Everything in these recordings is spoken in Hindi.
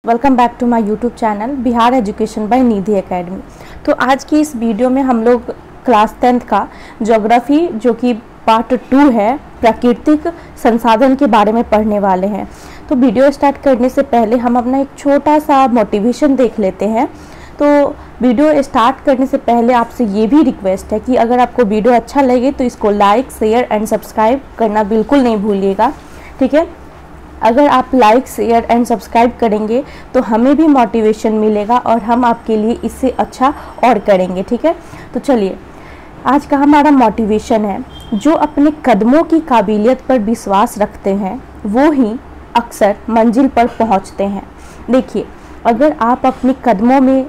Welcome back to my YouTube channel Bihar education by Nidhi academy. तो आज की इस वीडियो में हम लोग क्लास 10th का ज्योग्राफी जो कि पार्ट 2 है, प्राकृतिक संसाधन के बारे में पढ़ने वाले हैं। तो वीडियो स्टार्ट करने से पहले हम अपना एक छोटा सा मोटिवेशन देख लेते हैं। तो वीडियो स्टार्ट करने से पहले आपसे ये भी रिक्वेस्ट है कि अगर आपको वीडियो अच्छा लगे तो इसको लाइक, शेयर एंड सब्सक्राइब करना बिल्कुल नहीं भूलिएगा, ठीक है। अगर आप लाइक, शेयर एंड सब्सक्राइब करेंगे तो हमें भी मोटिवेशन मिलेगा और हम आपके लिए इससे अच्छा और करेंगे, ठीक है। तो चलिए, आज का हमारा मोटिवेशन है, जो अपने कदमों की काबिलियत पर विश्वास रखते हैं वो ही अक्सर मंजिल पर पहुंचते हैं। देखिए, अगर आप अपने कदमों में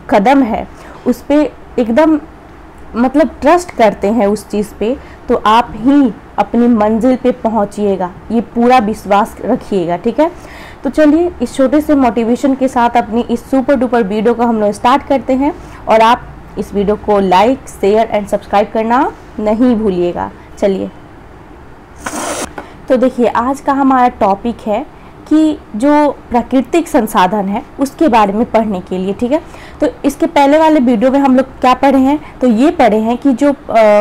कदम है उस पर एकदम मतलब ट्रस्ट करते हैं उस चीज़ पे, तो आप ही अपनी मंजिल पे पहुंचिएगा, ये पूरा विश्वास रखिएगा, ठीक है। तो चलिए, इस छोटे से मोटिवेशन के साथ अपनी इस सुपर डुपर वीडियो को हम लोग स्टार्ट करते हैं और आप इस वीडियो को लाइक, शेयर एंड सब्सक्राइब करना नहीं भूलिएगा। चलिए, तो देखिए, आज का हमारा टॉपिक है कि जो प्राकृतिक संसाधन है उसके बारे में पढ़ने के लिए, ठीक है। तो इसके पहले वाले वीडियो में हम लोग क्या पढ़े हैं, तो ये पढ़े हैं कि जो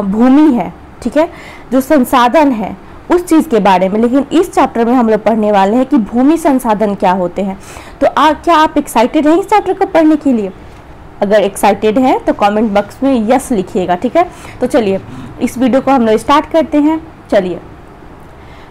भूमि है, ठीक है, जो संसाधन है उस चीज़ के बारे में। लेकिन इस चैप्टर में हम लोग पढ़ने वाले हैं कि भूमि संसाधन क्या होते हैं। तो क्या आप एक्साइटेड हैं इस चैप्टर को पढ़ने के लिए? अगर एक्साइटेड हैं तो कमेंट बॉक्स में यस लिखिएगा, ठीक है। तो चलिए, इस वीडियो को हम लोग स्टार्ट करते हैं। चलिए,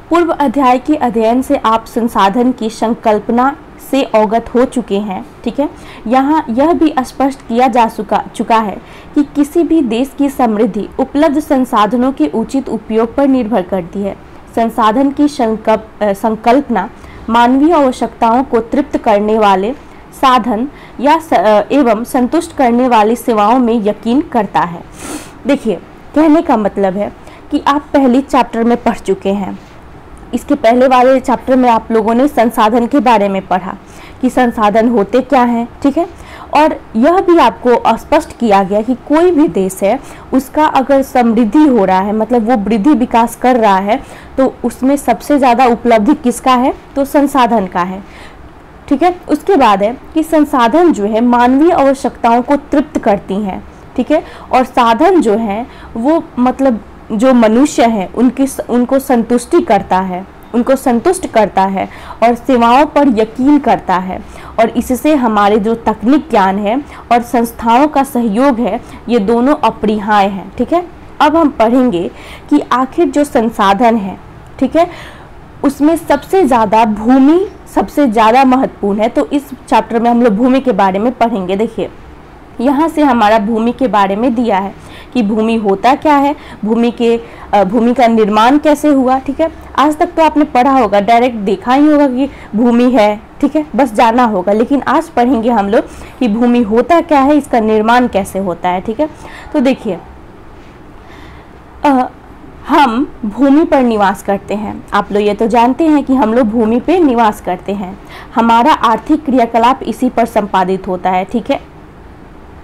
पूर्व अध्याय के अध्ययन से आप संसाधन की संकल्पना से अवगत हो चुके हैं, ठीक है। यहाँ यह भी स्पष्ट किया जा चुका है कि किसी भी देश की समृद्धि उपलब्ध संसाधनों के उचित उपयोग पर निर्भर करती है। संसाधन की संकल्पना मानवीय आवश्यकताओं को तृप्त करने वाले साधन या एवं संतुष्ट करने वाली सेवाओं में यकीन करता है। देखिए, कहने का मतलब है कि आप पहली चैप्टर में पढ़ चुके हैं। इसके पहले वाले चैप्टर में आप लोगों ने संसाधन के बारे में पढ़ा कि संसाधन होते क्या हैं, ठीक है। और यह भी आपको स्पष्ट किया गया कि कोई भी देश है उसका अगर समृद्धि हो रहा है, मतलब वो वृद्धि विकास कर रहा है, तो उसमें सबसे ज़्यादा उपलब्धि किसका है, तो संसाधन का है, ठीक है। उसके बाद है कि संसाधन जो है मानवीय आवश्यकताओं को तृप्त करती हैं, ठीक है। और साधन जो है वो मतलब जो मनुष्य है उनको संतुष्टि करता है, उनको संतुष्ट करता है और सेवाओं पर यकीन करता है। और इससे हमारे जो तकनीक ज्ञान है और संस्थाओं का सहयोग है, ये दोनों अपरिहार्य हैं, ठीक है। अब हम पढ़ेंगे कि आखिर जो संसाधन है, ठीक है, उसमें सबसे ज़्यादा भूमि सबसे ज़्यादा महत्वपूर्ण है। तो इस चैप्टर में हम लोग भूमि के बारे में पढ़ेंगे। देखिए, यहाँ से हमारा भूमि के बारे में दिया है कि भूमि होता क्या है, भूमि का निर्माण कैसे हुआ, ठीक है। आज तक तो आपने पढ़ा होगा, डायरेक्ट देखा ही होगा कि भूमि है, ठीक है, बस जाना होगा। लेकिन आज पढ़ेंगे हम लोग कि भूमि होता क्या है, इसका निर्माण कैसे होता है, ठीक है। तो देखिए, हम भूमि पर निवास करते हैं। आप लोग ये तो जानते हैं कि हम लोग भूमि पे निवास करते हैं। हमारा आर्थिक क्रियाकलाप इसी पर संपादित होता है, ठीक है।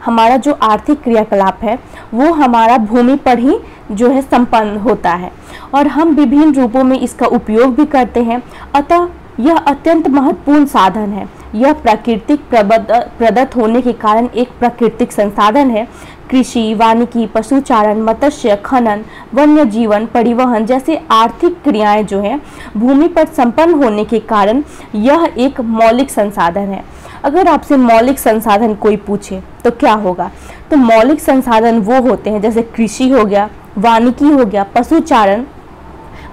हमारा जो आर्थिक क्रियाकलाप है वो हमारा भूमि पर ही जो है संपन्न होता है और हम विभिन्न रूपों में इसका उपयोग भी करते हैं। अतः यह अत्यंत महत्वपूर्ण साधन है। यह प्राकृतिक प्रदत्त होने के कारण एक प्राकृतिक संसाधन है। कृषि, वानिकी, पशुचारण, मत्स्य, खनन, वन्य जीवन, परिवहन जैसे आर्थिक क्रियाएं जो है भूमि पर संपन्न होने के कारण यह एक मौलिक संसाधन है। अगर आपसे मौलिक संसाधन कोई पूछे तो क्या होगा, तो मौलिक संसाधन वो होते हैं जैसे कृषि हो गया, वानिकी हो गया, पशुचारण।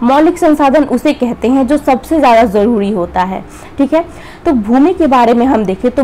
मौलिक संसाधन उसे कहते हैं जो सबसे ज़्यादा ज़रूरी होता है, ठीक है। तो भूमि के बारे में हम देखें तो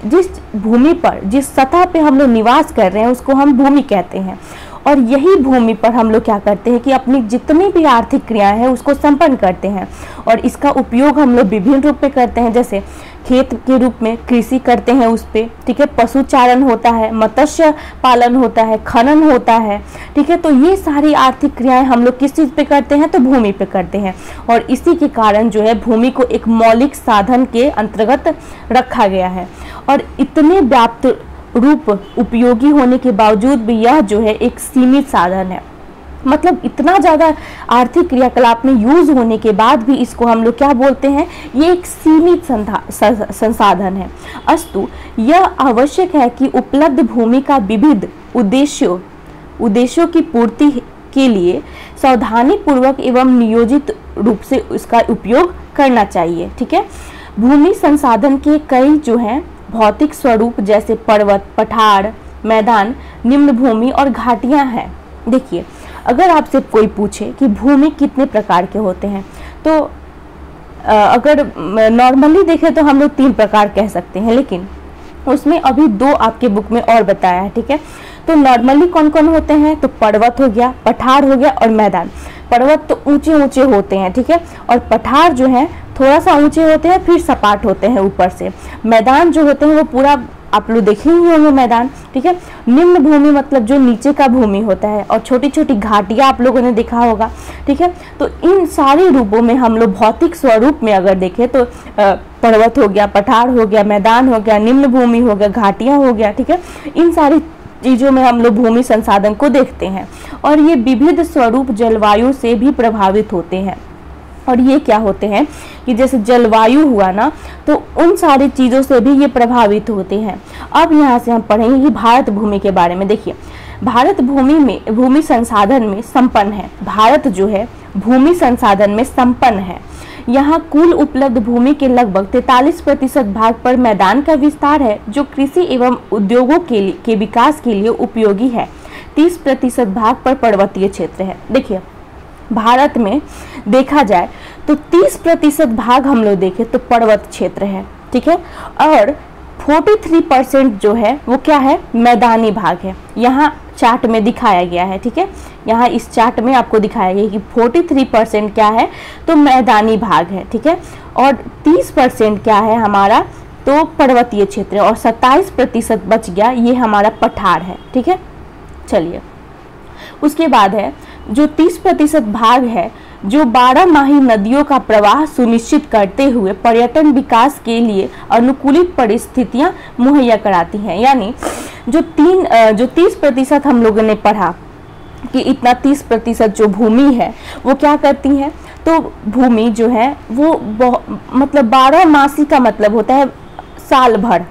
जिस भूमि पर जिस सतह पे हम लोग निवास कर रहे हैं उसको हम भूमि कहते हैं। और यही भूमि पर हम लोग क्या करते हैं कि अपनी जितनी भी आर्थिक क्रियाएं हैं उसको संपन्न करते हैं और इसका उपयोग हम लोग विभिन्न रूप में करते हैं। जैसे खेत के रूप में कृषि करते हैं उस पर, ठीक है, पशुचारण होता है, मत्स्य पालन होता है, खनन होता है, ठीक है। तो ये सारी आर्थिक क्रियाएं हम लोग किस चीज़ पे करते हैं, तो भूमि पे करते हैं। और इसी के कारण जो है भूमि को एक मौलिक साधन के अंतर्गत रखा गया है। और इतने व्याप्त रूप उपयोगी होने के बावजूद भी यह जो है एक सीमित साधन है। मतलब इतना ज़्यादा आर्थिक क्रियाकलाप में यूज होने के बाद भी इसको हम लोग क्या बोलते हैं, ये एक सीमित संसाधन है। अस्तु यह आवश्यक है कि उपलब्ध भूमि का विविध उद्देश्यों की पूर्ति के लिए सावधानी पूर्वक एवं नियोजित रूप से इसका उपयोग करना चाहिए। ठीक है, भूमि संसाधन के कई जो हैं भौतिक स्वरूप जैसे पर्वत, पठार, मैदान, निम्न भूमि और घाटियां हैं। देखिए, अगर आपसे कोई पूछे कि भूमि कितने प्रकार के होते हैं, तो अगर नॉर्मली देखें तो हम लोग 3 प्रकार कह सकते हैं, लेकिन उसमें अभी 2 आपके बुक में और बताया है। ठीक है, तो नॉर्मली कौन कौन होते हैं, तो पर्वत हो गया, पठार हो गया और मैदान। पर्वत तो ऊंचे ऊंचे होते हैं, ठीक है, और पठार जो है थोड़ा सा ऊंचे होते हैं, फिर सपाट होते हैं ऊपर से। मैदान जो होते हैं वो पूरा आप लोग देखे ही होंगे मैदान। ठीक है, निम्न भूमि मतलब जो नीचे का भूमि होता है, और छोटी छोटी घाटियां आप लोगों ने देखा होगा। ठीक है, तो इन सारे रूपों में हम लोग भौतिक स्वरूप में अगर देखें तो पर्वत हो गया, पठार हो गया, मैदान हो गया, निम्न भूमि हो गया, घाटियां हो गया। ठीक है, इन सारी चीज़ों में हम लोग भूमि संसाधन को देखते हैं, और ये विविध स्वरूप जलवायु से भी प्रभावित होते हैं। और ये क्या होते हैं कि जैसे जलवायु हुआ ना, तो उन सारी चीज़ों से भी ये प्रभावित होते हैं। अब यहाँ से हम पढ़ेंगे कि भारत भूमि के बारे में। देखिए, भारत भूमि संसाधन में संपन्न है। भारत जो है भूमि संसाधन में संपन्न है। यहाँ कुल उपलब्ध भूमि के लगभग 43% भाग पर मैदान का विस्तार है, जो कृषि एवं उद्योगों के विकास के लिए उपयोगी है। 30% भाग पर पर्वतीय क्षेत्र है। देखिए, भारत में देखा जाए तो 30% भाग हम लोग देखें तो पर्वत क्षेत्र है। ठीक है, और 43% जो है वो क्या है, मैदानी भाग है। यहाँ चार्ट में दिखाया गया है। ठीक है, यहाँ इस चार्ट में आपको दिखाया गया है कि 43% क्या है, तो मैदानी भाग है। ठीक है, और 30% क्या है हमारा, तो पर्वतीय क्षेत्र, और 27% बच गया, ये हमारा पठार है। ठीक है, चलिए उसके बाद है जो 30% भाग है, जो 12 माही नदियों का प्रवाह सुनिश्चित करते हुए पर्यटन विकास के लिए अनुकूलित परिस्थितियां मुहैया कराती हैं। यानी जो 30% हम लोगों ने पढ़ा कि इतना 30% जो भूमि है वो क्या करती है, तो भूमि जो है वो मतलब 12 मासी का मतलब होता है साल भर,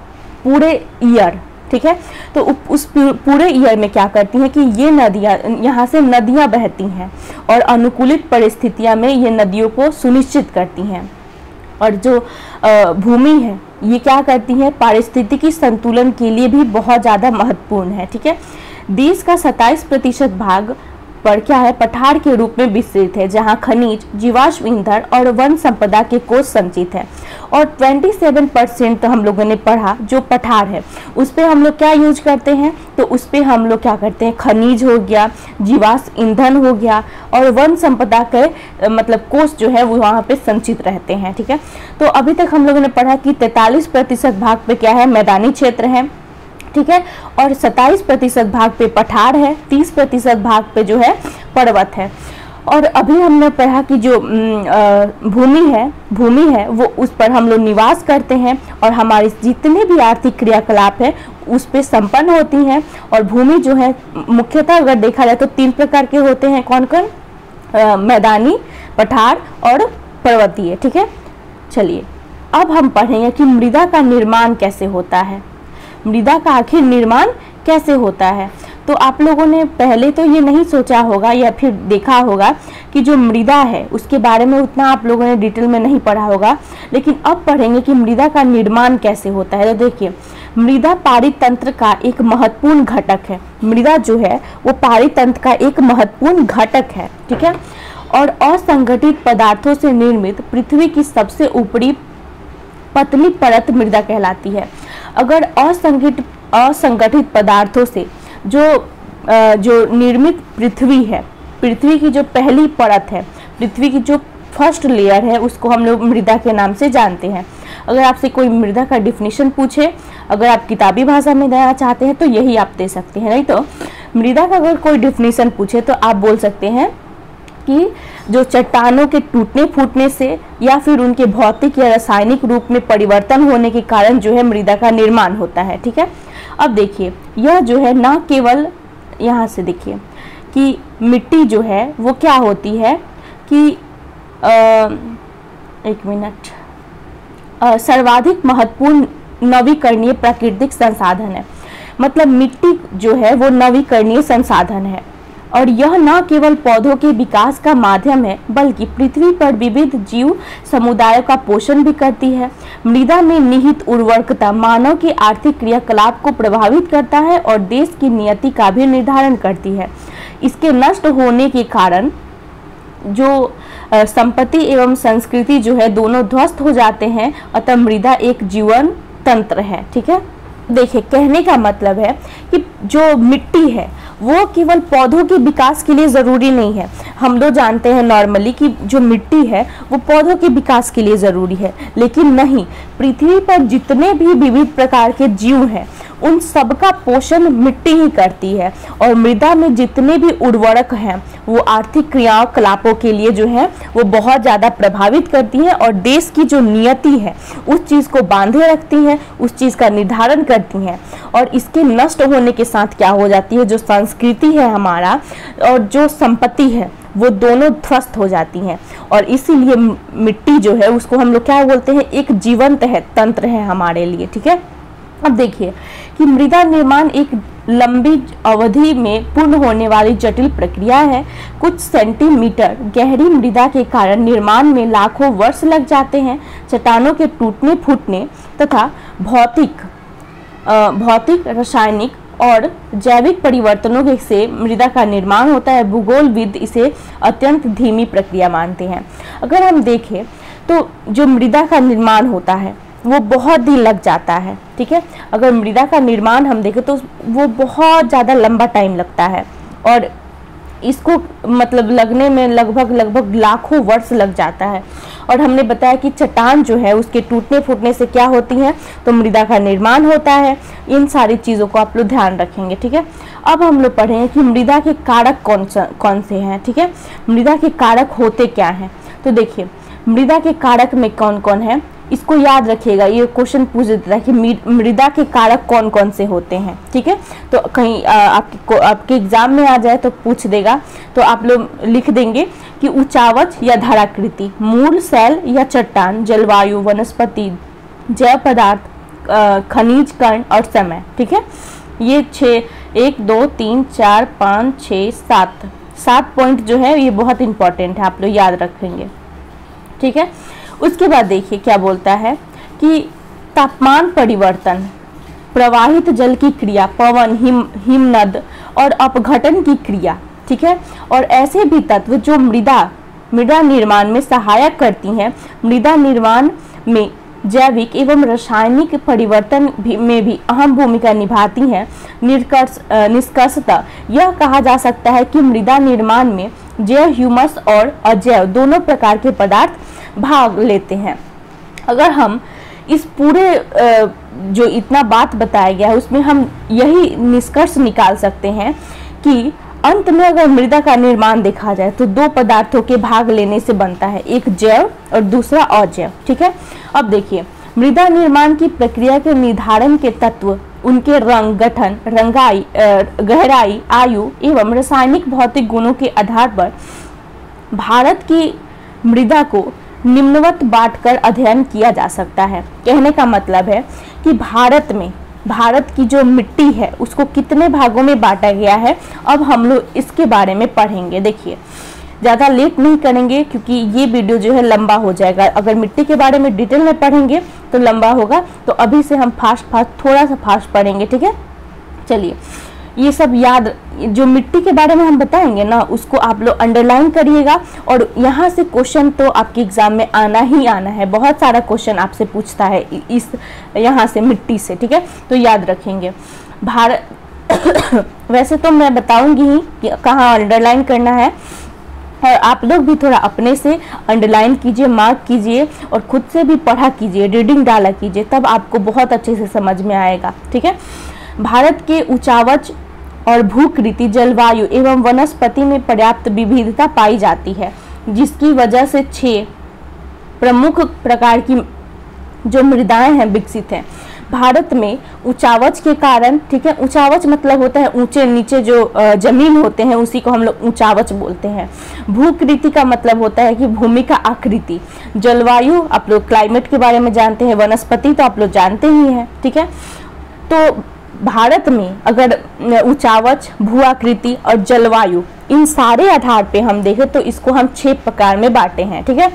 पूरे ईयर। ठीक है, तो उस पूरे ईयर में क्या करती हैं कि ये नदियाँ, यहाँ से नदियाँ बहती हैं और अनुकूलित परिस्थितियाँ में ये नदियों को सुनिश्चित करती हैं। और जो भूमि है ये क्या करती है, पारिस्थितिकी संतुलन के लिए भी बहुत ज़्यादा महत्वपूर्ण है। ठीक है, देश का 27% भाग पर क्या है, पठार के रूप में विस्तृत है, जहां खनिज, जीवाश्म ईंधन और वन संपदा के कोष संचित है। और 27% तो हम लोगों ने पढ़ा जो पठार है, उस पे हम लोग क्या यूज करते हैं, तो उस पे हम लोग क्या करते हैं, खनिज हो गया, जीवाश्म ईंधन हो गया, और वन संपदा के मतलब कोष जो है वो वहाँ पे संचित रहते हैं। ठीक है, तो अभी तक हम लोगों ने पढ़ा कि 43% भाग पे क्या है, मैदानी क्षेत्र है। ठीक है, और 27% भाग पे पठार है, 30% भाग पे जो है पर्वत है। और अभी हमने पढ़ा कि जो भूमि है वो उस पर हम लोग निवास करते हैं, और हमारी जितने भी आर्थिक क्रियाकलाप है उस पे संपन्न होती हैं। और भूमि जो है मुख्यतः अगर देखा जाए तो 3 प्रकार के होते हैं, कौन कौन, मैदानी, पठार और पर्वतीय। ठीक है, चलिए अब हम पढ़ेंगे कि मृदा का निर्माण कैसे होता है। मृदा का आखिर निर्माण कैसे होता है, तो आप लोगों ने पहले तो ये नहीं सोचा होगा या फिर देखा होगा कि जो मृदा है उसके बारे में उतना आप लोगों ने डिटेल में नहीं पढ़ा होगा, लेकिन अब पढ़ेंगे कि मृदा का निर्माण कैसे होता है। तो देखिए, मृदा पारितंत्र का एक महत्वपूर्ण घटक है। मृदा जो है वो पारितंत्र का एक महत्वपूर्ण घटक है। ठीक है, और असंगठित पदार्थों से निर्मित पृथ्वी की सबसे ऊपरी पतली परत मृदा कहलाती है। अगर असंगठित पदार्थों से जो निर्मित पृथ्वी है, पृथ्वी की जो पहली परत है, पृथ्वी की जो फर्स्ट लेयर है, उसको हम लोग मृदा के नाम से जानते हैं। अगर आपसे कोई मृदा का डिफिनीशन पूछे, अगर आप किताबी भाषा में देना चाहते हैं तो यही आप दे सकते हैं, नहीं तो मृदा का अगर कोई डिफिनीशन पूछे तो आप बोल सकते हैं कि जो चट्टानों के टूटने फूटने से या फिर उनके भौतिक या रासायनिक रूप में परिवर्तन होने के कारण जो है मृदा का निर्माण होता है। ठीक है, अब देखिए, यह जो है ना केवल, यहाँ से देखिए कि मिट्टी जो है वो क्या होती है कि एक मिनट, सर्वाधिक महत्वपूर्ण नवीकरणीय प्राकृतिक संसाधन है। मतलब मिट्टी जो है वो नवीकरणीय संसाधन है और यह न केवल पौधों के विकास का माध्यम है बल्कि पृथ्वी पर विविध जीव समुदायों का पोषण भी करती है। मृदा में निहित उर्वरकता मानव के आर्थिक क्रियाकलाप को प्रभावित करता है और देश की नियति का भी निर्धारण करती है। इसके नष्ट होने के कारण जो संपत्ति एवं संस्कृति जो है दोनों ध्वस्त हो जाते हैं, अतः मृदा एक जीवन तंत्र है। ठीक है, देखिए कहने का मतलब है कि जो मिट्टी है वो केवल पौधों के विकास के लिए ज़रूरी नहीं है। हम लोग जानते हैं नॉर्मली कि जो मिट्टी है वो पौधों के विकास के लिए ज़रूरी है, लेकिन नहीं, पृथ्वी पर जितने भी विविध प्रकार के जीव हैं उन सबका पोषण मिट्टी ही करती है और मृदा में जितने भी उर्वरक हैं वो आर्थिक क्रियाकलापों के लिए जो है वो बहुत ज़्यादा प्रभावित करती है और देश की जो नियति है उस चीज़ को बांधे रखती हैं, उस चीज़ का निर्धारण करती हैं। और इसके नष्ट होने के साथ क्या हो जाती है, जो संस्कृति है हमारा और जो संपत्ति है वो दोनों ध्वस्त हो जाती हैं। और इसीलिए मिट्टी जो है उसको हम लोग क्या बोलते हैं, एक जीवंत है, तंत्र है हमारे लिए। ठीक है, अब देखिए कि मृदा निर्माण एक लंबी अवधि में पूर्ण होने वाली जटिल प्रक्रिया है। कुछ सेंटीमीटर गहरी मृदा के कारण निर्माण में लाखों वर्ष लग जाते हैं। चट्टानों के टूटने फूटने तथा भौतिक, रासायनिक और जैविक परिवर्तनों से मृदा का निर्माण होता है। भूगोलविद इसे अत्यंत धीमी प्रक्रिया मानते हैं। अगर हम देखें तो जो मृदा का निर्माण होता है वो बहुत दिन लग जाता है। ठीक है, अगर मृदा का निर्माण हम देखें तो वो बहुत ज़्यादा लंबा टाइम लगता है और इसको मतलब लगने में लगभग लाखों वर्ष लग जाता है। और हमने बताया कि चट्टान जो है उसके टूटने फूटने से क्या होती हैं, तो मृदा का निर्माण होता है। इन सारी चीज़ों को आप लोग ध्यान रखेंगे। ठीक है, अब हम लोग पढ़ेंगे कि मृदा के कारक कौन से हैं। ठीक है, मृदा के कारक होते क्या हैं। तो देखिए मृदा के कारक में कौन कौन है, इसको याद रखिएगा, ये क्वेश्चन पूछ देता है कि मृदा के कारक कौन कौन से होते हैं। ठीक है, तो कहीं आपके एग्जाम में आ जाए तो पूछ देगा, तो आप लोग लिख देंगे कि उचावच या धराकृति, मूल, शैल या चट्टान, जलवायु, वनस्पति, जैव पदार्थ, खनिज, कण और समय। ठीक है, ये 1 2 3 4 5 6 7 पॉइंट जो है ये बहुत इंपॉर्टेंट है, आप लोग याद रखेंगे। ठीक है, उसके बाद देखिए क्या बोलता है कि तापमान परिवर्तन, प्रवाहित जल की क्रिया, पवन, हिमनद और अपघटन की क्रिया। ठीक है, और ऐसे भी तत्व जो मृदा निर्माण में सहायक करती हैं। मृदा निर्माण में जैविक एवं रासायनिक परिवर्तन में भी अहम भूमिका निभाती हैं। निष्कर्षतः यह कहा जा सकता है कि मृदा निर्माण में जैव, ह्यूमस और अजैव दोनों प्रकार के पदार्थ भाग लेते हैं। अगर हम इस पूरे जो इतना बात बताया गया है उसमें हम यही निष्कर्ष निकाल सकते हैं कि अंत में अगर मृदा का निर्माण देखा जाए तो 2 पदार्थों के भाग लेने से बनता है, एक जैव और दूसरा अजैव। ठीक है, अब देखिए मृदा निर्माण की प्रक्रिया के निर्धारण के तत्व उनके रंग, गठन, रंगाई, गहराई, आयु एवं रासायनिक भौतिक गुणों के आधार पर भारत की मृदा को निम्नवत बांटकर अध्ययन किया जा सकता है। कहने का मतलब है कि भारत की जो मिट्टी है उसको कितने भागों में बांटा गया है, अब हम लोग इसके बारे में पढ़ेंगे। देखिए ज़्यादा लेट नहीं करेंगे क्योंकि ये वीडियो जो है लंबा हो जाएगा। अगर मिट्टी के बारे में डिटेल में पढ़ेंगे तो लंबा होगा, तो अभी से हम थोड़ा सा फास्ट पढ़ेंगे। ठीक है, चलिए ये सब याद, जो मिट्टी के बारे में हम बताएंगे ना उसको आप लोग अंडरलाइन करिएगा और यहाँ से क्वेश्चन तो आपके एग्जाम में आना ही आना है। बहुत सारा क्वेश्चन आपसे पूछता है इस यहाँ से मिट्टी से। ठीक है, तो याद रखेंगे। भारत वैसे तो मैं बताऊंगी ही कि कहाँ अंडरलाइन करना है और आप लोग भी थोड़ा अपने से अंडरलाइन कीजिए, मार्क कीजिए और खुद से भी पढ़ा कीजिए, रीडिंग डाला कीजिए, तब आपको बहुत अच्छे से समझ में आएगा। ठीक है, भारत के उचावच और भूकृति, जलवायु एवं वनस्पति में पर्याप्त विविधता पाई जाती है, जिसकी वजह से 6 प्रमुख प्रकार की जो मृदाएं हैं विकसित हैं भारत में ऊंचावच के कारण, ठीक है। ऊंचावच मतलब होता है ऊंचे नीचे जो जमीन होते हैं उसी को हम लोग ऊंचावच बोलते हैं। भूकृति का मतलब होता है कि भूमि का आकृति। जलवायु, आप लोग क्लाइमेट के बारे में जानते हैं। वनस्पति तो आप लोग जानते ही हैं, ठीक है। तो भारत में अगर ऊंचावच, भू आकृति और जलवायु, इन सारे आधार पे हम देखें तो इसको हम 6 प्रकार में बांटे हैं, ठीक है।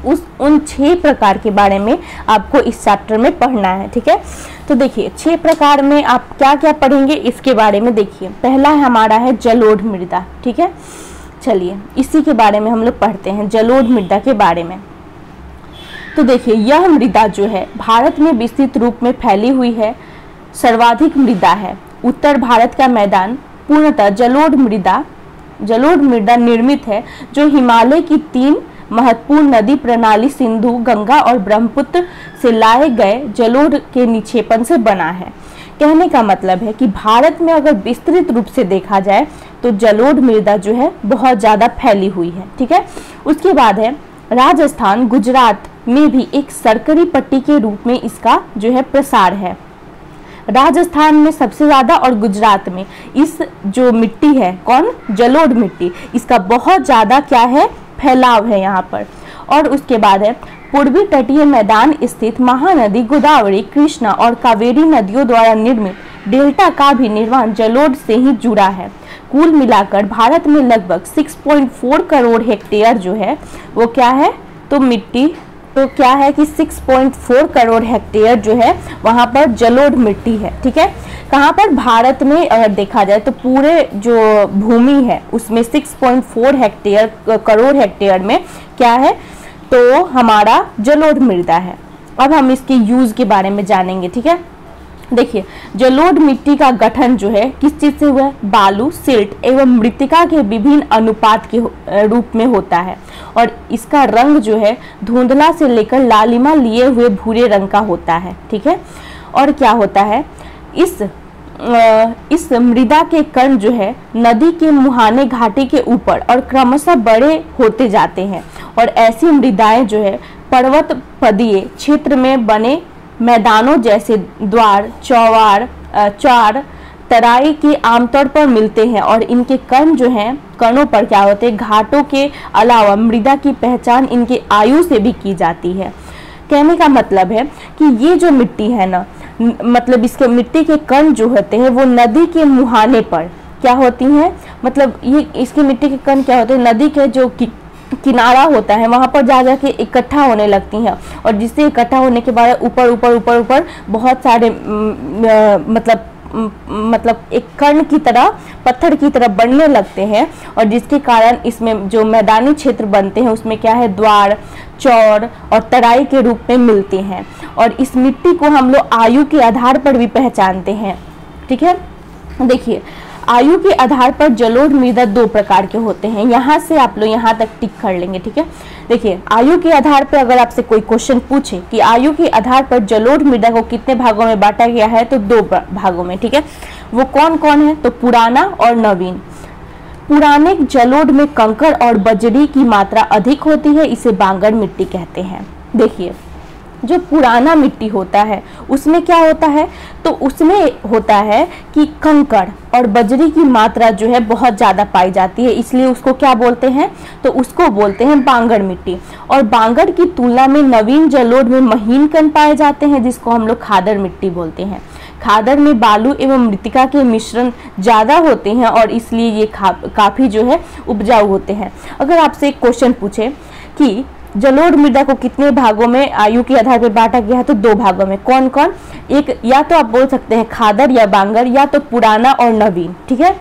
उन 6 प्रकार के बारे में आपको इस चैप्टर में पढ़ना है, ठीक है। तो देखिए 6 प्रकार में आप क्या क्या पढ़ेंगे इसके बारे में देखिए। पहला हमारा है जलोढ़ मृदा, ठीक है। चलिए इसी के बारे में हम लोग पढ़ते हैं, जलोढ़ मृदा के बारे में। तो देखिए यह मृदा जो है भारत में विस्तृत रूप में फैली हुई है, सर्वाधिक मृदा है। उत्तर भारत का मैदान पूर्णतः जलोढ़ मृदा निर्मित है, जो हिमालय की 3 महत्वपूर्ण नदी प्रणाली सिंधु, गंगा और ब्रह्मपुत्र से लाए गए जलोढ़ के निक्षेपण से बना है। कहने का मतलब है कि भारत में अगर विस्तृत रूप से देखा जाए तो जलोढ़ मृदा जो है बहुत ज़्यादा फैली हुई है, ठीक है। उसके बाद है राजस्थान, गुजरात में भी एक सरकरी पट्टी के रूप में इसका जो है प्रसार है। राजस्थान में सबसे ज़्यादा और गुजरात में इस जो मिट्टी है, कौन, जलोढ़ मिट्टी, इसका बहुत ज़्यादा क्या है, फैलाव है यहाँ पर। और उसके बाद है पूर्वी तटीय मैदान स्थित महानदी गोदावरी, कृष्णा और कावेरी नदियों द्वारा निर्मित डेल्टा का भी निर्माण जलोढ़ से ही जुड़ा है। कुल मिलाकर भारत में लगभग 6.4 करोड़ हेक्टेयर जो है वो क्या है, तो मिट्टी, तो क्या है कि 6.4 करोड़ हेक्टेयर जो है वहाँ पर जलोढ़ मिट्टी है, ठीक है। कहाँ पर, भारत में अगर देखा जाए तो पूरे जो भूमि है उसमें 6.4 करोड़ हेक्टेयर में क्या है, तो हमारा जलोढ़ मृदा है। अब हम इसके यूज के बारे में जानेंगे, ठीक है। देखिए जलोढ़ मिट्टी का गठन जो है किस चीज से हुआ है, बालू, सिल्ट एवं मृत्तिका के विभिन्न अनुपात के रूप में होता है। और इसका रंग जो है धुंधला से लेकर लालिमा लिए हुए भूरे रंग का होता है, ठीक है। और क्या होता है, इस मृदा के कण जो है नदी के मुहाने घाटी के ऊपर और क्रमशः बड़े होते जाते हैं। और ऐसी मृदाएं जो है पर्वत पदीय क्षेत्र में बने मैदानों जैसे द्वार, चार तराई के आमतौर पर मिलते हैं। और इनके कण जो हैं, कणों पर क्या होते हैं, घाटों के अलावा मृदा की पहचान इनके आयु से भी की जाती है। कहने का मतलब है कि ये जो मिट्टी है ना, मतलब इसके मिट्टी के कण जो होते हैं वो नदी के मुहाने पर क्या होती हैं, मतलब ये इसकी मिट्टी के कण क्या होते हैं, नदी के जो किनारा होता है वहाँ पर जा जाके इकट्ठा होने लगती हैं। और जिससे इकट्ठा होने के बाद ऊपर ऊपर ऊपर ऊपर बहुत सारे मतलब एक कण की तरह, पत्थर की तरह बनने लगते हैं। और जिसके कारण इसमें जो मैदानी क्षेत्र बनते हैं उसमें क्या है, द्वार, चौर और तराई के रूप में मिलते हैं। और इस मिट्टी को हम लोग आयु के आधार पर भी पहचानते हैं, ठीक है। देखिए आयु के आधार पर जलोढ़ मृदा 2 प्रकार के होते हैं। यहाँ से आप लोग यहाँ तक टिक कर लेंगे, ठीक है। देखिए आयु के आधार पर अगर आपसे कोई क्वेश्चन पूछे कि आयु के आधार पर जलोढ़ मृदा को कितने भागों में बांटा गया है, तो 2 भागों में, ठीक है। वो कौन कौन है, तो पुराना और नवीन। पुराने जलोढ़ में कंकड़ और बजरी की मात्रा अधिक होती है, इसे बांगर मिट्टी कहते हैं। देखिए जो पुराना मिट्टी होता है उसमें क्या होता है, तो उसमें होता है कि कंकड़ और बजरी की मात्रा जो है बहुत ज़्यादा पाई जाती है, इसलिए उसको क्या बोलते हैं, तो उसको बोलते हैं बांगर मिट्टी। और बांगर की तुलना में नवीन जलोढ़ में महीन कण पाए जाते हैं, जिसको हम लोग खादर मिट्टी बोलते हैं। खादर में बालू एवं मृत्तिका के मिश्रण ज़्यादा होते हैं और इसलिए ये काफ़ी जो है उपजाऊ होते हैं। अगर आपसे एक क्वेश्चन पूछे कि जलोढ़ मृदा को कितने भागों में आयु के आधार पर बांटा गया है, तो 2 भागों में। कौन कौन, एक या तो आप बोल सकते हैं खादर या बांगर, या तो पुराना और नवीन, ठीक है।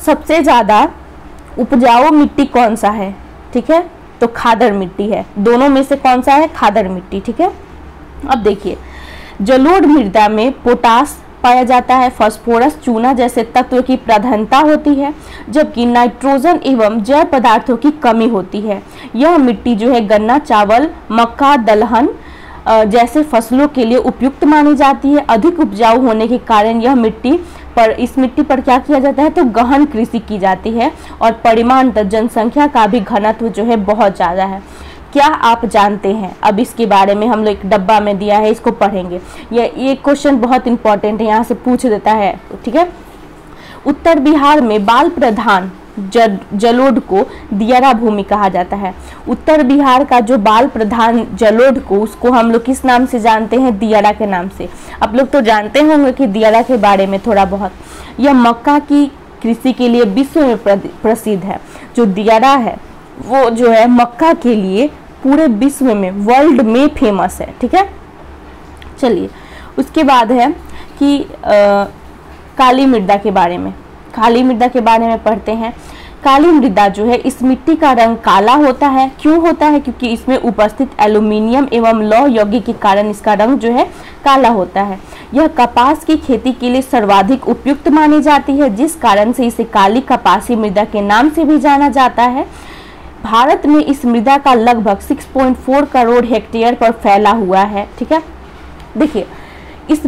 सबसे ज्यादा उपजाऊ मिट्टी कौन सा है, ठीक है, तो खादर मिट्टी है। दोनों में से कौन सा है, खादर मिट्टी, ठीक है। अब देखिए जलोढ़ मृदा में पोटास पाया जाता है, फास्फोरस, चूना जैसे तत्व की प्रधानता होती है, जबकि नाइट्रोजन एवं जैव पदार्थों की कमी होती है। यह मिट्टी जो है गन्ना, चावल, मक्का, दलहन जैसे फसलों के लिए उपयुक्त मानी जाती है। अधिक उपजाऊ होने के कारण इस मिट्टी पर क्या किया जाता है, तो गहन कृषि की जाती है। और परिमाण जनसंख्या का भी घनत्व जो है बहुत ज़्यादा है। क्या आप जानते हैं? अब इसके बारे में हम लोग एक डब्बा में दिया है, इसको पढ़ेंगे। ये क्वेश्चन बहुत इंपॉर्टेंट है, यहाँ से पूछ देता है, ठीक है। उत्तर बिहार में बाल प्रधान जलोढ़ को दियारा भूमि कहा जाता है। उत्तर बिहार का जो बाल प्रधान जलोढ़ को, उसको हम लोग किस नाम से जानते हैं? दियारा के नाम से। आप लोग तो जानते होंगे कि दियारा के बारे में थोड़ा बहुत। यह मक्का की कृषि के लिए विश्व में प्रसिद्ध है। जो दियारा है वो जो है मक्का के लिए पूरे विश्व में, वर्ल्ड में फेमस है, ठीक है। चलिए, उसके बाद है कि काली मृदा के बारे में। काली मृदा के बारे में पढ़ते हैं। काली मृदा जो है, इस मिट्टी का रंग काला होता है। क्यों होता है? क्योंकि इसमें उपस्थित एल्यूमिनियम एवं लौह यौगिक के कारण इसका रंग जो है काला होता है। यह कपास की खेती के लिए सर्वाधिक उपयुक्त मानी जाती है, जिस कारण से इसे काली कपासी मृदा के नाम से भी जाना जाता है। भारत में इस मृदा का लगभग 6.4 करोड़ हेक्टेयर पर फैला हुआ है, ठीक है। देखिए, इस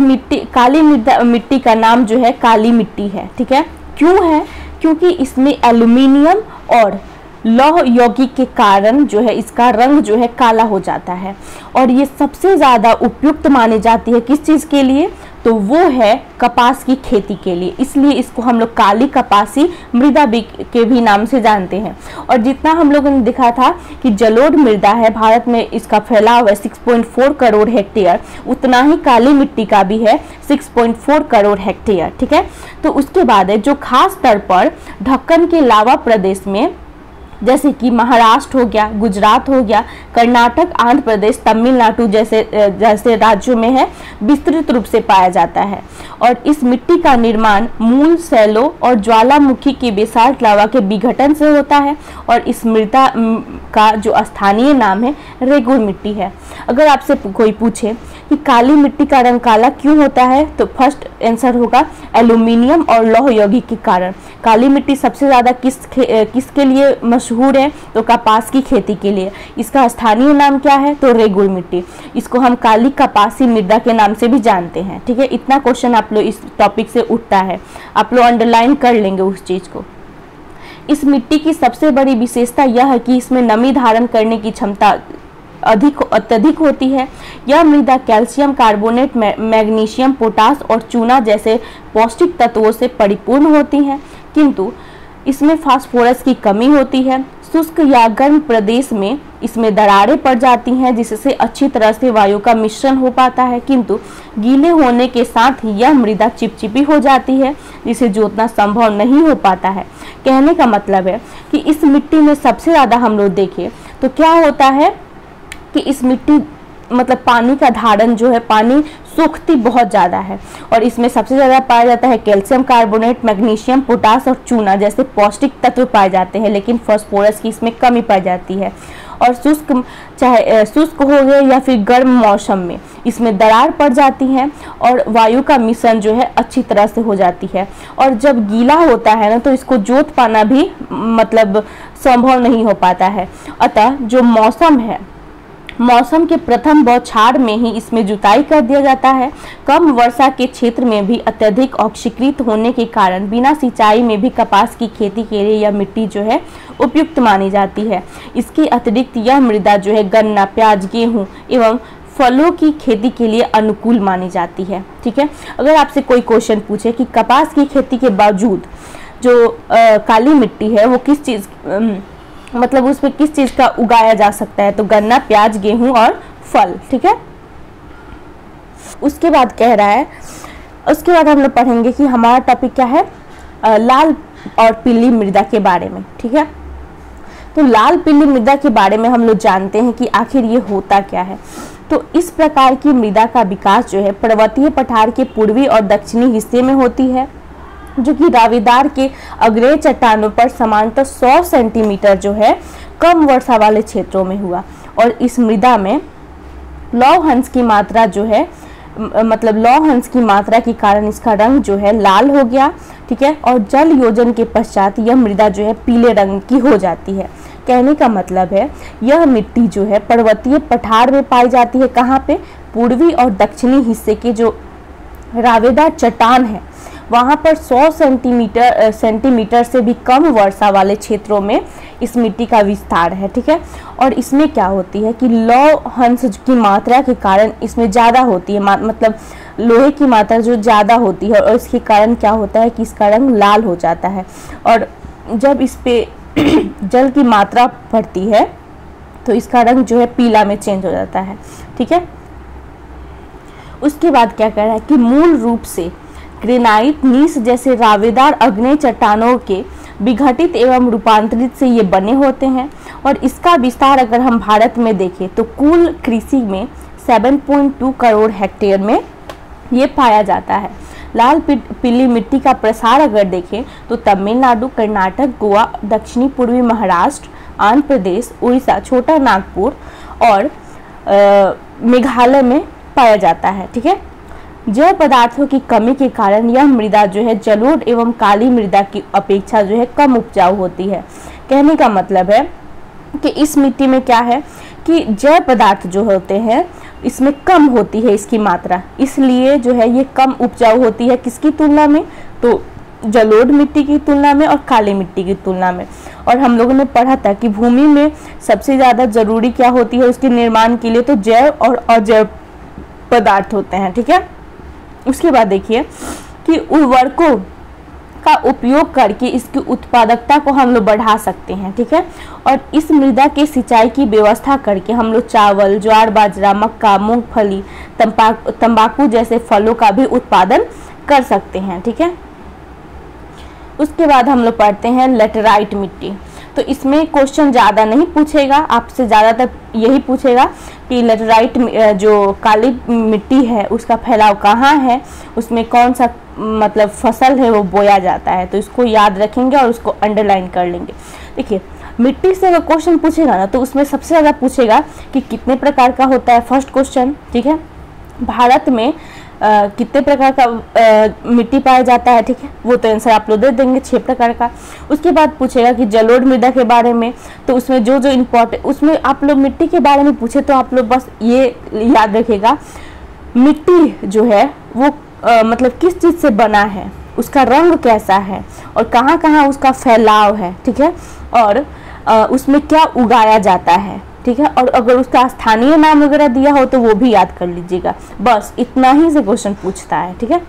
काली मिट्टी का नाम जो है काली मिट्टी है, ठीक है। क्यों है? क्योंकि इसमें एल्यूमिनियम और लौह यौगिक के कारण जो है इसका रंग जो है काला हो जाता है। और ये सबसे ज़्यादा उपयुक्त मानी जाती है किस चीज़ के लिए? तो वो है कपास की खेती के लिए। इसलिए इसको हम लोग काली कपासी मृदा के भी नाम से जानते हैं। और जितना हम लोगों ने देखा था कि जलोढ़ मृदा है, भारत में इसका फैलाव है 6.4 करोड़ हेक्टेयर, उतना ही काली मिट्टी का भी है 6.4 करोड़ हेक्टेयर, ठीक है। तो उसके बाद है जो खास तौर पर ढक्कन के लावा प्रदेश में, जैसे कि महाराष्ट्र हो गया, गुजरात हो गया, कर्नाटक, आंध्र प्रदेश, तमिलनाडु जैसे राज्यों में है, विस्तृत रूप से पाया जाता है। और इस मिट्टी का निर्माण मूल शैलों और ज्वालामुखी के बेसाल्ट लावा के विघटन से होता है। और इस मृदा का जो स्थानीय नाम है रेगुर मिट्टी है। अगर आपसे कोई पूछे कि काली मिट्टी का रंग काला क्यों होता है, तो फर्स्ट आंसर होगा एल्यूमिनियम और लौह यौगिक के कारण। काली मिट्टी सबसे ज़्यादा किसके लिए मशहूर है? तो कपास की खेती के लिए। इसका स्थानीय नाम क्या है? तो रेगुर मिट्टी। इसको हम काली कपासी मृदा के नाम से भी जानते हैं, ठीक है। इतना क्वेश्चन आप लोग इस टॉपिक से उठता है, आप लोग अंडरलाइन कर लेंगे उस चीज़ को। इस मिट्टी की सबसे बड़ी विशेषता यह है कि इसमें नमी धारण करने की क्षमता अत्यधिक होती है। यह मृदा कैल्शियम कार्बोनेट, मैग्नीशियम, पोटास और चूना जैसे पौष्टिक तत्वों से परिपूर्ण होती है, किंतु इसमें फास्फोरस की कमी होती है। शुष्क या गर्म प्रदेश में इसमें दरारें पड़ जाती हैं, जिससे अच्छी तरह से वायु का मिश्रण हो पाता है, किंतु गीले होने के साथ ही यह मृदा चिपचिपी हो जाती है, जिसे जोतना संभव नहीं हो पाता है। कहने का मतलब है कि इस मिट्टी में सबसे ज़्यादा हम लोग देखें तो क्या होता है कि इस मिट्टी मतलब पानी का धारण जो है, पानी सूखती बहुत ज़्यादा है। और इसमें सबसे ज़्यादा पाया जाता है कैल्शियम कार्बोनेट, मैग्नीशियम, पोटास और चूना जैसे पौष्टिक तत्व पाए जाते हैं, लेकिन फास्फोरस की इसमें कमी पाई जाती है। और चाहे शुष्क हो गए या फिर गर्म मौसम में इसमें दरार पड़ जाती है और वायु का मिश्रण जो है अच्छी तरह से हो जाती है। और जब गीला होता है ना, तो इसको जोत पाना भी मतलब संभव नहीं हो पाता है। अतः जो मौसम है, मौसम के प्रथम बौछार में ही इसमें जुताई कर दिया जाता है। कम वर्षा के क्षेत्र में भी अत्यधिक ऑक्सीकृत होने के कारण बिना सिंचाई में भी कपास की खेती के लिए यह मिट्टी जो है उपयुक्त मानी जाती है। इसके अतिरिक्त यह मृदा जो है गन्ना, प्याज, गेहूं एवं फलों की खेती के लिए अनुकूल मानी जाती है, ठीक है। अगर आपसे कोई क्वेश्चन पूछे कि कपास की खेती के बावजूद जो काली मिट्टी है वो किस चीज़ मतलब उस पर किस चीज़ का उगाया जा सकता है, तो गन्ना, प्याज, गेहूं और फल, ठीक है। उसके बाद कह रहा है, उसके बाद हम लोग पढ़ेंगे कि हमारा टॉपिक क्या है, लाल और पीली मृदा के बारे में, ठीक है। तो लाल पीली मृदा के बारे में हम लोग जानते हैं कि आखिर ये होता क्या है। तो इस प्रकार की मृदा का विकास जो है पर्वतीय पठार के पूर्वी और दक्षिणी हिस्से में होती है, जो कि रावेदार के अग्रणी चट्टानों पर समांतर 100 सेंटीमीटर जो है कम वर्षा वाले क्षेत्रों में हुआ। और इस मृदा में लौह अंश की मात्रा जो है मतलब लौह अंश की मात्रा के कारण इसका रंग जो है लाल हो गया, ठीक है। और जल योजन के पश्चात यह मृदा जो है पीले रंग की हो जाती है। कहने का मतलब है यह मिट्टी जो है पर्वतीय पठार में पाई जाती है। कहाँ पे? पूर्वी और दक्षिणी हिस्से के जो रावेदार चट्टान है वहाँ पर 100 सेंटीमीटर से भी कम वर्षा वाले क्षेत्रों में इस मिट्टी का विस्तार है, ठीक है। और इसमें क्या होती है कि लौह की मात्रा के कारण इसमें ज़्यादा होती है, मतलब लोहे की मात्रा जो ज़्यादा होती है, और इसके कारण क्या होता है कि इसका रंग लाल हो जाता है। और जब इस पे जल की मात्रा बढ़ती है तो इसका रंग जो है पीला में चेंज हो जाता है, ठीक है। उसके बाद क्या कर रहा है कि मूल रूप से ग्रेनाइट, नीस जैसे रावेदार आग्नेय चट्टानों के विघटित एवं रूपांतरित से ये बने होते हैं। और इसका विस्तार अगर हम भारत में देखें तो कुल कृषि में 7.2 करोड़ हेक्टेयर में ये पाया जाता है। लाल पीली मिट्टी का प्रसार अगर देखें तो तमिलनाडु, कर्नाटक, गोवा, दक्षिणी पूर्वी महाराष्ट्र, आंध्र प्रदेश, उड़ीसा, छोटा नागपुर और मेघालय में पाया जाता है, ठीक है। जैव पदार्थों की कमी के कारण यह मृदा जो है जलोढ़ एवं काली मृदा की अपेक्षा जो है कम उपजाऊ होती है। कहने का मतलब है कि इस मिट्टी में क्या है कि जैव पदार्थ जो होते हैं इसमें कम होती है इसकी मात्रा, इसलिए जो है ये कम उपजाऊ होती है। किसकी तुलना में? तो जलोढ़ मिट्टी की तुलना में और काली मिट्टी की तुलना में। और हम लोगों ने पढ़ा था कि भूमि में सबसे ज़्यादा जरूरी क्या होती है उसके निर्माण के लिए, तो जैव और अजैव पदार्थ होते हैं, ठीक है। उसके बाद देखिए कि उर्वरकों का उपयोग करके इसकी उत्पादकता को हम लोग बढ़ा सकते हैं, ठीक है। और इस मृदा के सिंचाई की व्यवस्था करके हम लोग चावल, ज्वार, बाजरा, मक्का, मूंगफली, तंबाकू जैसे फलों का भी उत्पादन कर सकते हैं, ठीक है। उसके बाद हम लोग पढ़ते हैं लेटराइट मिट्टी। तो इसमें क्वेश्चन ज़्यादा नहीं पूछेगा, आपसे ज़्यादातर यही पूछेगा कि लेटराइट जो काली मिट्टी है उसका फैलाव कहाँ है, उसमें कौन सा मतलब फसल है वो बोया जाता है। तो इसको याद रखेंगे और उसको अंडरलाइन कर लेंगे। देखिए मिट्टी से अगर क्वेश्चन पूछेगा ना तो उसमें सबसे ज़्यादा पूछेगा कि कितने प्रकार का होता है, फर्स्ट क्वेश्चन, ठीक है। भारत में कितने प्रकार का मिट्टी पाया जाता है, ठीक है, वो तो आंसर आप लोग दे देंगे 6 प्रकार का। उसके बाद पूछेगा कि जलोढ़ मृदा के बारे में, तो उसमें जो इम्पोर्टेंट, उसमें आप लोग मिट्टी के बारे में पूछे तो आप लोग बस ये याद रखिएगा मिट्टी जो है वो मतलब किस चीज़ से बना है, उसका रंग कैसा है और कहाँ कहाँ उसका फैलाव है, ठीक है, और उसमें क्या उगाया जाता है, ठीक है। और अगर उसका स्थानीय नाम वगैरह दिया हो तो वो भी याद कर लीजिएगा। बस इतना ही से क्वेश्चन पूछता है, ठीक है।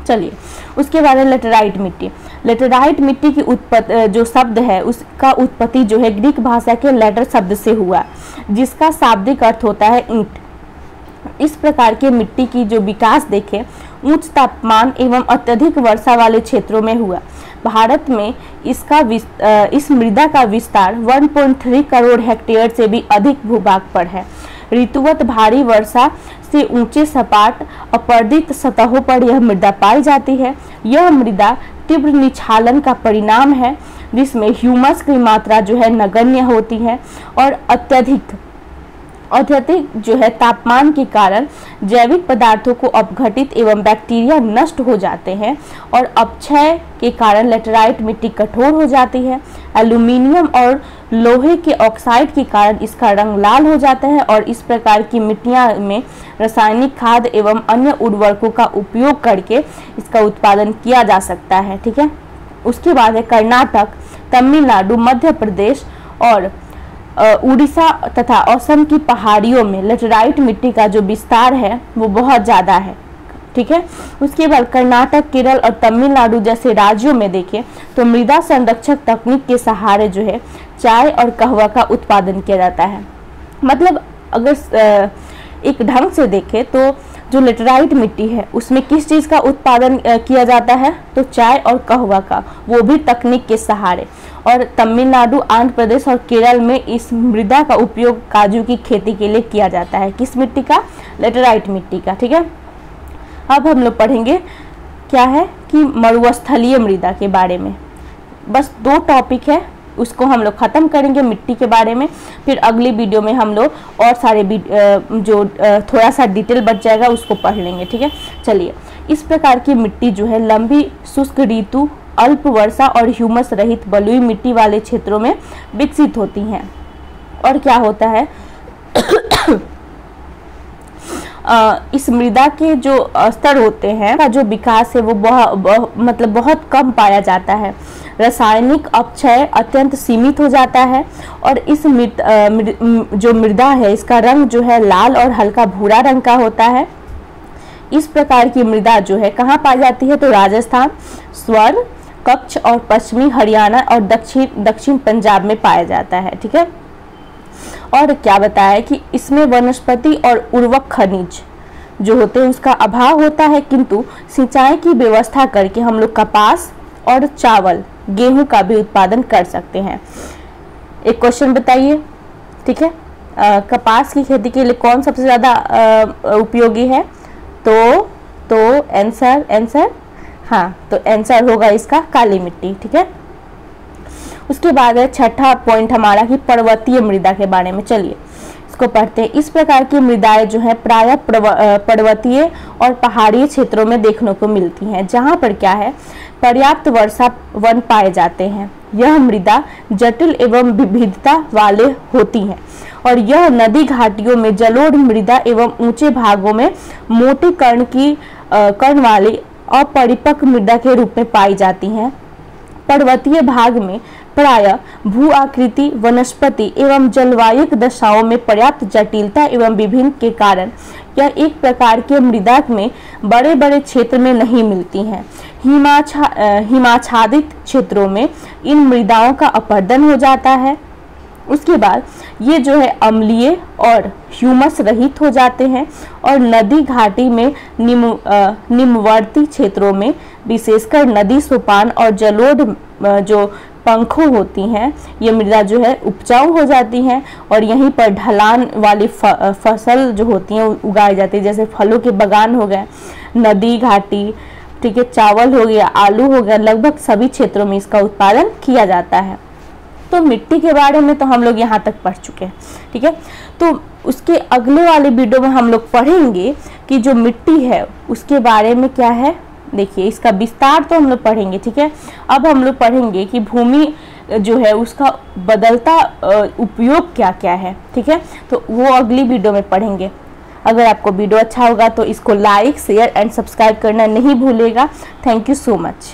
चलिए उसके बाद है लेटराइट मिट्टी। लेटराइट मिट्टी की उत्पत्ति जो शब्द है उसका उत्पत्ति जो है ग्रीक भाषा के लेटर शब्द से हुआ, जिसका शाब्दिक अर्थ होता है ईंट। इस प्रकार के मिट्टी की जो विकास देखें उच्च तापमान एवं अत्यधिक वर्षा वाले क्षेत्रों में हुआ। भारत में इस मृदा का विस्तार 1.3 करोड़ हेक्टेयर से भी अधिक भूभाग पर है। ऋतुवत भारी वर्षा से ऊंचे सपाट अपर्दित सतहों पर यह मृदा पाई जाती है। यह मृदा तीव्र निछालन का परिणाम है, जिसमें ह्यूमस की मात्रा जो है नगण्य होती है और अत्यधिक जो है तापमान के कारण जैविक पदार्थों को अपघटित एवं बैक्टीरिया नष्ट हो जाते हैं और अपक्षय के कारण लेटराइट मिट्टी कठोर हो जाती है। एल्यूमिनियम और लोहे के ऑक्साइड के कारण इसका रंग लाल हो जाता है और इस प्रकार की मिट्टियां में रासायनिक खाद एवं अन्य उर्वरकों का उपयोग करके इसका उत्पादन किया जा सकता है, ठीक है। उसके बाद है कर्नाटक, तमिलनाडु, मध्य प्रदेश और उड़ीसा तथा असम की पहाड़ियों में लेटराइट मिट्टी का जो विस्तार है वो बहुत ज़्यादा है, ठीक है। उसके बाद कर्नाटक, केरल और तमिलनाडु जैसे राज्यों में देखें तो मृदा संरक्षक तकनीक के सहारे जो है चाय और कहवा का उत्पादन किया जाता है। मतलब अगर एक ढंग से देखें तो जो लेटराइट मिट्टी है उसमें किस चीज़ का उत्पादन किया जाता है, तो चाय और कहवा का, वो भी तकनीक के सहारे। और तमिलनाडु, आंध्र प्रदेश और केरल में इस मृदा का उपयोग काजू की खेती के लिए किया जाता है। किस मिट्टी का? लेटराइट मिट्टी का, ठीक है। अब हम लोग पढ़ेंगे क्या है कि मरुस्थलीय मृदा के बारे में। बस 2 टॉपिक है, उसको हम लोग ख़त्म करेंगे मिट्टी के बारे में। फिर अगली वीडियो में हम लोग और सारे जो थोड़ा सा डिटेल बच जाएगा उसको पढ़ लेंगे, ठीक है। चलिए, इस प्रकार की मिट्टी जो है लंबी शुष्क ऋतु, अल्प वर्षा और ह्यूमस रहित बलुई मिट्टी वाले क्षेत्रों में विकसित होती हैं। और क्या होता है इस मृदा के जो स्तर होते हैं का जो विकास है वो बहुत कम पाया जाता है। रासायनिक अपक्षय अत्यंत सीमित हो जाता है और इस जो मृदा है इसका रंग जो है लाल और हल्का भूरा रंग का होता है। इस प्रकार की मृदा जो है कहाँ पाई जाती है, तो राजस्थान, स्वर्ग, कच्छ और पश्चिमी हरियाणा और दक्षिण पंजाब में पाया जाता है। ठीक है, और क्या बताया कि इसमें वनस्पति और उर्वरक खनिज जो होते हैं उसका अभाव होता है, किंतु सिंचाई की व्यवस्था करके हम लोग कपास और चावल, गेहूं का भी उत्पादन कर सकते हैं। एक क्वेश्चन बताइए, ठीक है, कपास की खेती के लिए कौन सबसे ज़्यादा उपयोगी है, तो आंसर हाँ, तो आंसर होगा इसका काली मिट्टी। ठीक है, उसके बाद है छठा पॉइंट हमारा कि पर्वतीय मृदा के बारे में। चलिए इसको पढ़ते हैं। इस प्रकार की मृदाएं जो है प्रायः पर्वतीय और पहाड़ी क्षेत्रों में देखने को मिलती हैं, जहां पर क्या है पर्याप्त वर्षा वन पाए जाते हैं। यह मृदा जटिल एवं विविधता वाले होती हैं और यह नदी घाटियों में जलोढ़ मृदा एवं ऊंचे भागों में मोटे कर्ण वाली अपरिपक्व मृदा के रूप में पाई जाती हैं। पर्वतीय भाग में प्रायः भू आकृति, वनस्पति एवं जलवायु दशाओं में पर्याप्त जटिलता एवं विभिन्न के कारण यह एक प्रकार के मृदा में बड़े बड़े क्षेत्र में नहीं मिलती हैं। हिमाच्छादित क्षेत्रों में इन मृदाओं का अपरदन हो जाता है। उसके बाद ये जो है अम्लीय और ह्यूमस रहित हो जाते हैं और नदी घाटी में निम्नवर्ती क्षेत्रों में विशेषकर नदी सोपान और जलोढ़ जो पंखों होती हैं ये मृदा जो है उपजाऊ हो जाती हैं और यहीं पर ढलान वाली फसल जो होती हैं उगाई जाती है, जैसे फलों के बागान हो गए, नदी घाटी, ठीक है, चावल हो गया, आलू हो गया, लगभग सभी क्षेत्रों में इसका उत्पादन किया जाता है। तो मिट्टी के बारे में तो हम लोग यहाँ तक पढ़ चुके हैं। ठीक है, तो उसके अगले वाले वीडियो में हम लोग पढ़ेंगे कि जो मिट्टी है उसके बारे में क्या है। देखिए इसका विस्तार तो हम लोग पढ़ेंगे। ठीक है, अब हम लोग पढ़ेंगे कि भूमि जो है उसका बदलता उपयोग क्या क्या है। ठीक है, तो वो अगली वीडियो में पढ़ेंगे। अगर आपको वीडियो अच्छा होगा तो इसको लाइक, शेयर एंड सब्सक्राइब करना नहीं भूलेगा। Thank you so much.